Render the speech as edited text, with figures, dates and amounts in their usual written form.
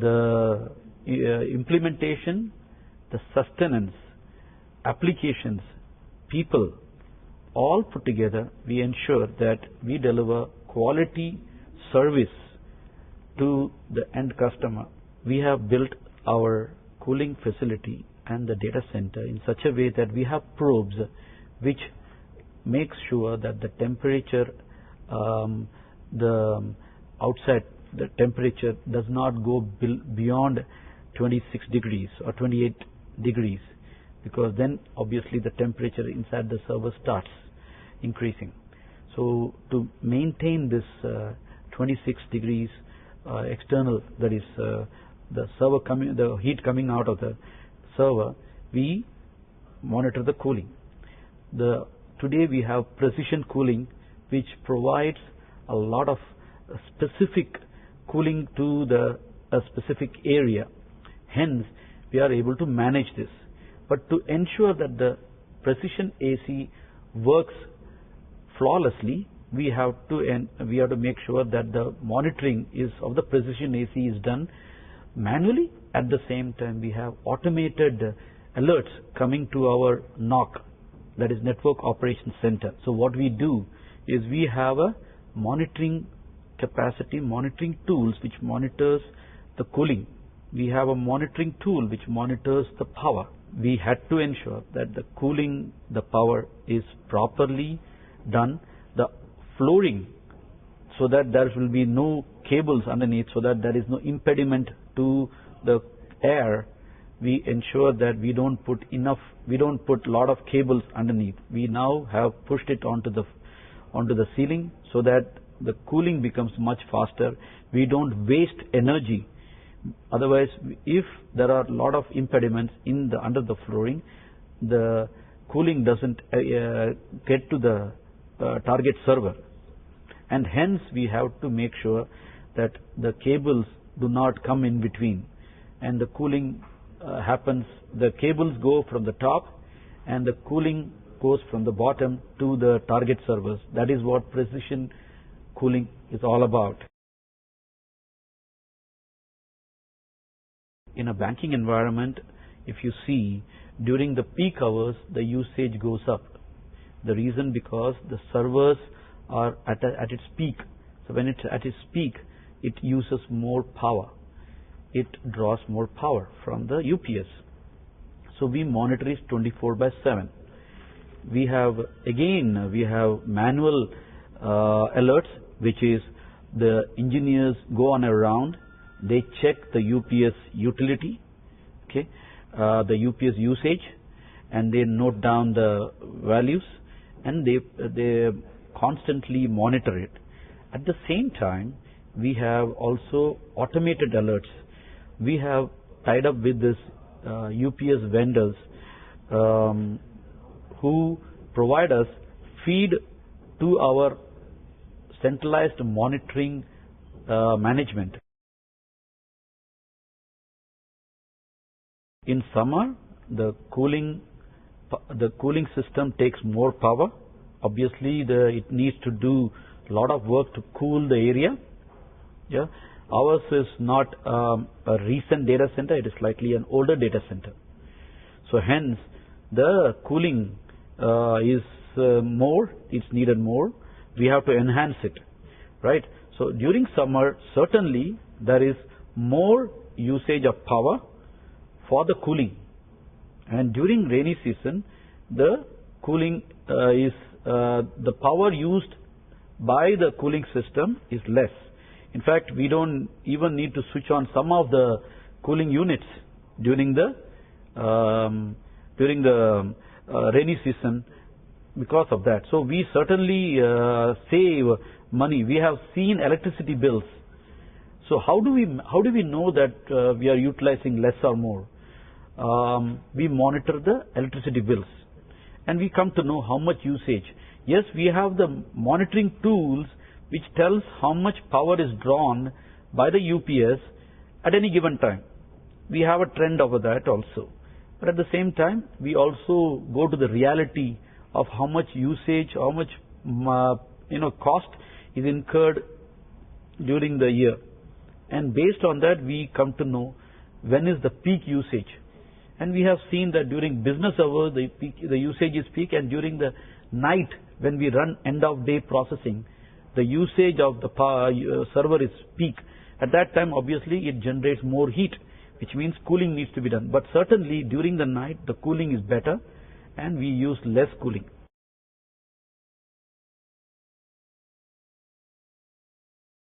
the implementation, the sustenance, applications, people, all put together, we ensure that we deliver quality service to the end customer. We have built our cooling facility and the data center in such a way that we have probes which makes sure that the temperature, the outside the temperature does not go beyond 26 degrees or 28 degrees, because then obviously the temperature inside the server starts increasing. So to maintain this 26 degrees external, that is the heat coming out of the server, we monitor the cooling. Today we have precision cooling, which provides a lot of specific cooling to a specific area. Hence, we are able to manage this. But to ensure that the precision AC works flawlessly, we have to make sure that the monitoring of the precision AC is done manually. At the same time, we have automated alerts coming to our NOC, that is Network Operations Center. So what we do is we have a monitoring capacity, monitoring tools which monitors the cooling. We have a monitoring tool which monitors the power. We had to ensure that the cooling, the power is properly done, the flooring, so that there will be no cables underneath, so that there is no impediment to the air. We ensure that we don't put a lot of cables underneath. We now have pushed it onto the ceiling so that the cooling becomes much faster. We don't waste energy. Otherwise, if there are a lot of impediments under the flooring, the cooling doesn't get to the target server, and hence we have to make sure that the cables do not come in between, and the cooling happens. The cables go from the top, and the cooling goes from the bottom to the target servers. That is what precision cooling is all about. In a banking environment, if you see, during the peak hours, the usage goes up. The reason because the servers are at its peak. So when it's at its peak, it uses more power. It draws more power from the UPS. So we monitor it 24/7. We have manual alerts, which is the engineers go on a round. They check the UPS utility, the UPS usage, and they note down the values, and they constantly monitor it. At the same time, we have also automated alerts. We have tied up with this UPS vendors who provide us feed to our centralized monitoring management. In summer, the cooling system takes more power. Obviously, it needs to do a lot of work to cool the area. Yeah, ours is not a recent data center; it is slightly an older data center. So, hence, the cooling is more. It's needed more. We have to enhance it, right? So, during summer, certainly there is more usage of power for the cooling, and during rainy season, the cooling the power used by the cooling system is less. In fact, we don't even need to switch on some of the cooling units during the rainy season because of that. So we certainly save money. We have seen electricity bills. So how do we know that we are utilizing less or more? We monitor the electricity bills, and we come to know how much usage. Yes, we have the monitoring tools which tells how much power is drawn by the UPS at any given time. We have a trend over that also. But at the same time, we also go to the reality of how much usage, how much cost is incurred during the year. and based on that we come to know when is the peak usage. And we have seen that during business hours the usage is peak, and during the night when we run end of day processing, the usage of the server is peak. At that time obviously it generates more heat, which means cooling needs to be done. But certainly during the night the cooling is better and we use less cooling.